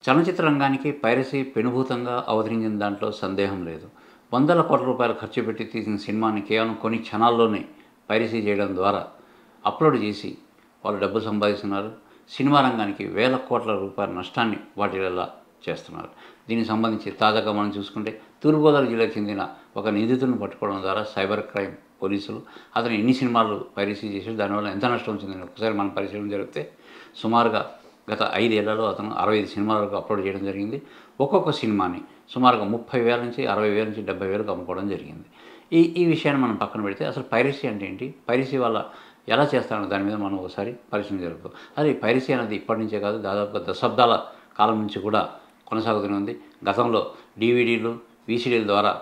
చలనచిత్ర రంగానికి పైరసీ పెనుభూతంగా అవతరించిన దాంట్లో సందేహం లేదు. వందల కోట్ల రూపాయలు ఖర్చు పెట్టి తీసిన సినిమాని కేవలం కొన్ని క్షణాల్లోనే పైరసీ చేయడం ద్వారా అప్లోడ్ చేసి వాళ్ళు డబ్బులు సంపాదిస్తున్నారు. సినిమా రంగానికి వేల కోట్ల రూపాయల నష్టాన్ని వాటిల్లేలా చేస్తున్నారు. దీనికి సంబంధించి తాజాగా మనం చూసుకుంటే తూర్పుగోదావరి జిల్లాకు చెందిన ఒక నిందితుడిని పట్టుకోవడం ద్వారా సైబర్ క్రైమ్ పోలీసులు అతను ఎన్ని సినిమాలు పైరసీ చేసి దానివల్ల ఎంత నష్టం వచ్చిందని ఒకసారి మనం పరిశీలన జరిగితే సుమారుగా గత 5 ఏళ్లలో అతను 65 సినిమాల వరకు అప్లోడ్ చేయడం జరిగింది. ఒక్కొక్క సినిమాని సుమారుగా 30,000 నుంచి 60,000 నుంచి 70,000కి అమ్ముకోవడం జరిగింది. ఈ విషయాన్ని మనం పక్కన పెడితే అసలు పైరసీ అంటే ఏంటి? పైరసీ వల్ల ఎలా చేస్తారో దాని మీద మనం ఒకసారి పరిశీలన జరుపుతాం. అది పైరసీ అనేది ఇప్పటి నుంచే కాదు, దాదాపుగా దశాబ్దాల కాలం నుంచి కూడా కొనసాగుతూనే ఉంది. గతంలో డీవీడీలు, వీసీడీల ద్వారా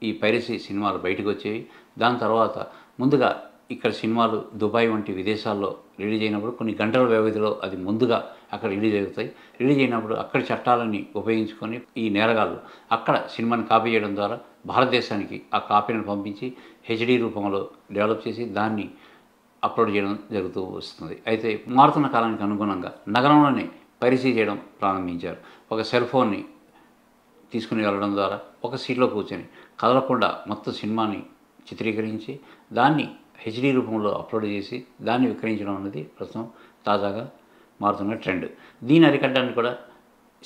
ఈ పైరసీ సినిమాలు బయటకు వచ్చేవి. దాని తర్వాత ముందుగా ఇక్కడ సినిమాలు దుబాయ్ వంటి విదేశాల్లో రిలీజ్ అయినప్పుడు కొన్ని గంటల వ్యవధిలో అది ముందుగా అక్కడ రిలీజ్ అవుతాయి. రిలీజ్ అయినప్పుడు అక్కడి చట్టాలని ఉపయోగించుకొని ఈ నేరగాళ్ళు అక్కడ సినిమాని కాపీ చేయడం ద్వారా భారతదేశానికి ఆ కాపీని పంపించి హెచ్డీ రూపంలో డెవలప్ చేసి దాన్ని అప్లోడ్ చేయడం జరుగుతూ వస్తుంది. అయితే మారుతున్న కాలానికి అనుగుణంగా నగరంలోనే పైరసీ చేయడం ప్రారంభించారు. ఒక సెల్ ఫోన్ని తీసుకుని వెళ్ళడం ద్వారా ఒక సీట్లో కూర్చొని కదలకుండా మొత్తం సినిమాని చిత్రీకరించి దాన్ని హెచ్డీ రూపంలో అప్లోడ్ చేసి దాన్ని విక్రయించడం అనేది ప్రస్తుతం తాజాగా మారుతున్న ట్రెండ్. దీన్ని అరికట్టడానికి కూడా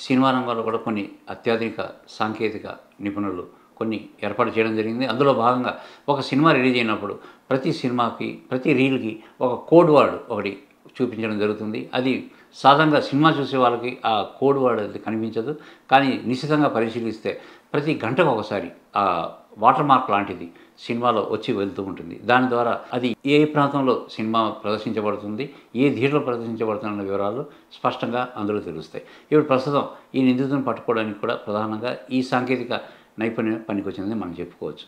సినిమా రంగంలో కూడా కొన్ని అత్యాధునిక సాంకేతిక నిపుణులు కొన్ని ఏర్పాటు చేయడం జరిగింది. అందులో భాగంగా ఒక సినిమా రిలీజ్ అయినప్పుడు ప్రతి సినిమాకి, ప్రతి రీల్కి ఒక కోడ్ వర్డ్ ఒకటి చూపించడం జరుగుతుంది. అది సాధారణంగా సినిమా చూసే వాళ్ళకి ఆ కోడ్ వర్డ్ అది కనిపించదు. కానీ నిశితంగా పరిశీలిస్తే ప్రతి గంటకు ఒకసారి ఆ వాటర్ మార్క్ లాంటిది సినిమాలో వచ్చి వెళ్తూ ఉంటుంది. దాని ద్వారా అది ఏ ప్రాంతంలో సినిమా ప్రదర్శించబడుతుంది, ఏ థియేటర్లో ప్రదర్శించబడుతున్న వివరాలు స్పష్టంగా అందులో తెలుస్తాయి. ఇప్పుడు ప్రస్తుతం ఈ నిందితులను పట్టుకోవడానికి కూడా ప్రధానంగా ఈ సాంకేతిక నైపుణ్యం పనికొచ్చిందని మనం చెప్పుకోవచ్చు.